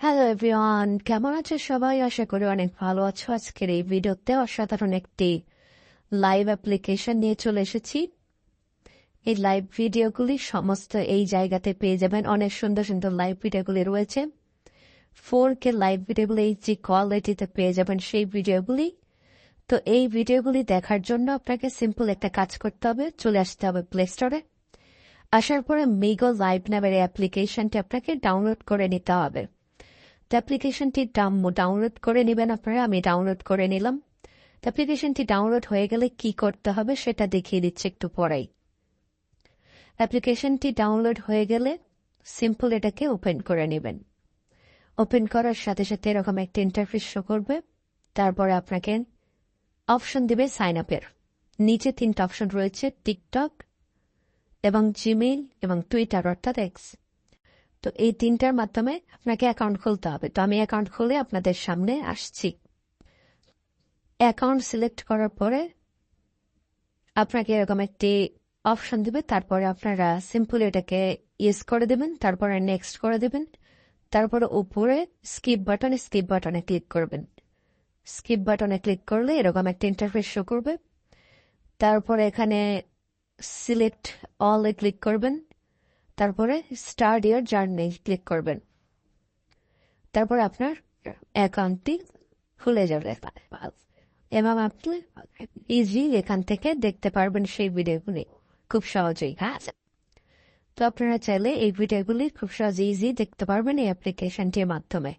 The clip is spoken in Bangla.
হ্যালো এভরিওয়ান, কেমন আছো সবাই? আশা করি অনেক ভালো আছো। আজকের এই ভিডিওতে অসাধারণ একটি লাইভ অ্যাপ্লিকেশন নিয়ে চলে এসেছি। এই লাইভ ভিডিওগুলি সমস্ত এই জায়গাতে পেয়ে যাবেন। অনেক সুন্দর সুন্দর লাইভ ভিডিওগুলি রয়েছে। 4K লাইভ ভিডিওগুলি যে কোয়ালিটিতে পেয়ে যাবেন সেই ভিডিওগুলি। তো এই ভিডিওগুলি দেখার জন্য আপনাকে সিম্পল একটা কাজ করতে হবে, চলে আসতে হবে প্লে স্টোরে। আসার পরে মিগো লাইভ নামের এই অ্যাপ্লিকেশনটি আপনাকে ডাউনলোড করে নিতে হবে। অ্যাপ্লিকেশনটি ডাউনলোড করে নেবেন আপনারা। আমি ডাউনলোড করে নিলাম। অ্যাপ্লিকেশনটি ডাউনলোড হয়ে গেলে কি করতে হবে সেটা দেখিয়ে দিচ্ছি একটু পরেই। অ্যাপ্লিকেশনটি ডাউনলোড হয়ে গেলে সিম্পল এটাকে ওপেন করে নেবেন। ওপেন করার সাথে সাথে এরকম একটা ইন্টারফেস শো করবে। তারপরে আপনাকে অপশন দিবে সাইন আপের। নিচে 3টা অপশন রয়েছে, টিকটক এবং জিমেইল এবং টুইটার অর্থাৎ এক্স। তো এই 3টার মাধ্যমে আপনাকে অ্যাকাউন্ট খুলতে হবে। তো আমি অ্যাকাউন্ট খুলে আপনাদের সামনে আসছি। অ্যাকাউন্ট সিলেক্ট করার পরে আপনাকে এরকম একটি অপশন দিবে। তারপরে আপনারা সিম্পল এটাকে ইউজ করে দেবেন। তারপরে নেক্সট করে দেবেন। তারপরে উপরে স্কিপ বাটনে ক্লিক করবেন। স্কিপ বাটনে ক্লিক করলে এরকম একটা ইন্টারফেস শো করবে। তারপরে এখানে সিলেক্ট অল-এ ক্লিক করবেন। তারপরে স্টার্ট ইয়ার জার্নি ক্লিক করবেন। তারপর আপনার অ্যাকাউন্টটি খুলে যাবে এবং আপনি ইজি এখান থেকে দেখতে পারবেন সেই ভিডিওগুলি খুব সহজেই। হ্যাঁ, তো আপনারা চাইলে এই ভিডিওগুলি খুব সহজে ইজি দেখতে পারবেন এই অ্যাপ্লিকেশনটির মাধ্যমে।